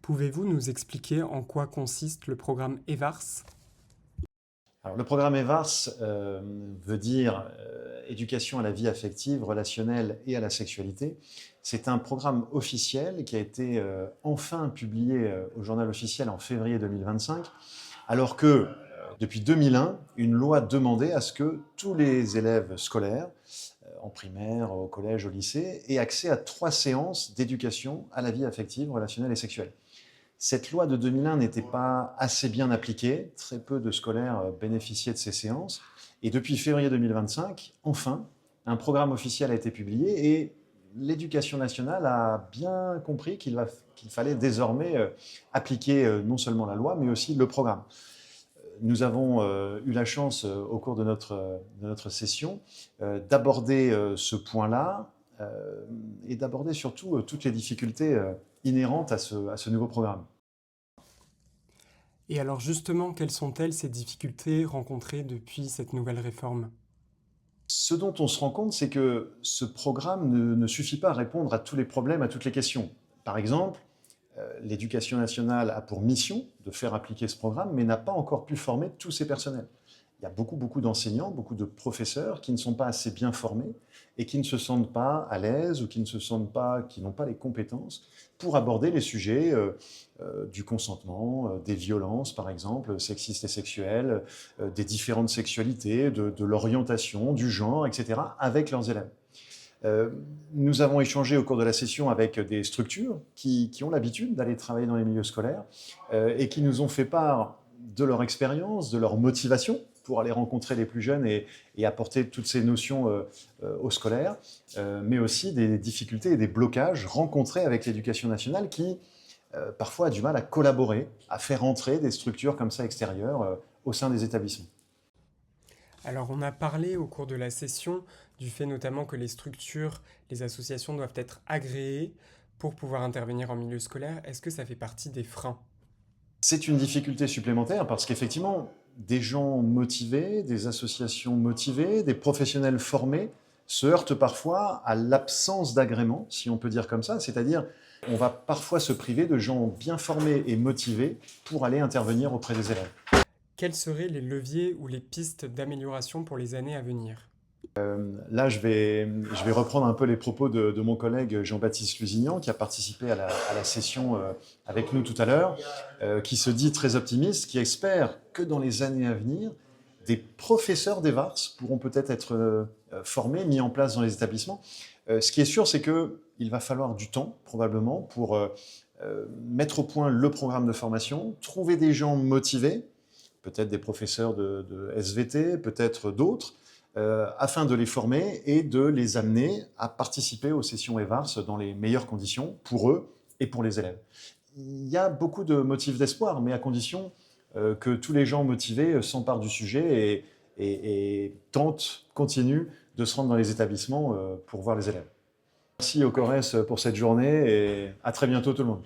Pouvez-vous nous expliquer en quoi consiste le programme EVARS? Alors, le programme EVARS veut dire éducation à la vie affective, relationnelle et à la sexualité. C'est un programme officiel qui a été enfin publié au journal officiel en février 2025, alors que depuis 2001, une loi demandait à ce que tous les élèves scolaires, en primaire, au collège, au lycée, aient accès à 3 séances d'éducation à la vie affective, relationnelle et sexuelle. Cette loi de 2001 n'était pas assez bien appliquée, très peu de scolaires bénéficiaient de ces séances, et depuis février 2025, enfin, un programme officiel a été publié et l'éducation nationale a bien compris qu'il fallait désormais appliquer non seulement la loi, mais aussi le programme. Nous avons eu la chance au cours de notre session d'aborder ce point-là et d'aborder surtout toutes les difficultés inhérentes à ce nouveau programme. Et alors justement, quelles sont-elles ces difficultés rencontrées depuis cette nouvelle réforme? Ce dont on se rend compte, c'est que ce programme ne suffit pas à répondre à tous les problèmes, à toutes les questions. Par exemple, l'éducation nationale a pour mission de faire appliquer ce programme, mais n'a pas encore pu former tous ses personnels. Il y a beaucoup d'enseignants, beaucoup de professeurs qui ne sont pas assez bien formés et qui ne se sentent pas à l'aise ou qui n'ont pas les compétences pour aborder les sujets du consentement, des violences par exemple, sexistes et sexuelles, des différentes sexualités, de l'orientation, du genre, etc., avec leurs élèves. Euh, Nous avons échangé au cours de la session avec des structures qui ont l'habitude d'aller travailler dans les milieux scolaires et qui nous ont fait part de leur expérience, de leur motivation pour aller rencontrer les plus jeunes et apporter toutes ces notions aux scolaires, mais aussi des difficultés et des blocages rencontrés avec l'éducation nationale qui parfois a du mal à collaborer, à faire entrer des structures comme ça extérieures au sein des établissements. Alors on a parlé au cours de la session du fait notamment que les structures, les associations doivent être agréées pour pouvoir intervenir en milieu scolaire. Est-ce que ça fait partie des freins? C'est une difficulté supplémentaire parce qu'effectivement, des gens motivés, des associations motivées, des professionnels formés se heurtent parfois à l'absence d'agrément, si on peut dire comme ça, c'est-à-dire on va parfois se priver de gens bien formés et motivés pour aller intervenir auprès des élèves. Quels seraient les leviers ou les pistes d'amélioration pour les années à venir? Là, je vais reprendre un peu les propos de mon collègue Jean-Baptiste Lusignan, qui a participé à la session avec nous tout à l'heure, qui se dit très optimiste, qui espère que dans les années à venir, des professeurs d'EVARS pourront peut-être être formés, mis en place dans les établissements. Ce qui est sûr, c'est qu'il va falloir du temps, probablement, pour mettre au point le programme de formation, trouver des gens motivés, peut-être des professeurs de SVT, peut-être d'autres, afin de les former et de les amener à participer aux sessions EVARS dans les meilleures conditions pour eux et pour les élèves. Il y a beaucoup de motifs d'espoir, mais à condition que tous les gens motivés s'emparent du sujet et tentent, continuent de se rendre dans les établissements pour voir les élèves. Merci au CORES pour cette journée et à très bientôt tout le monde.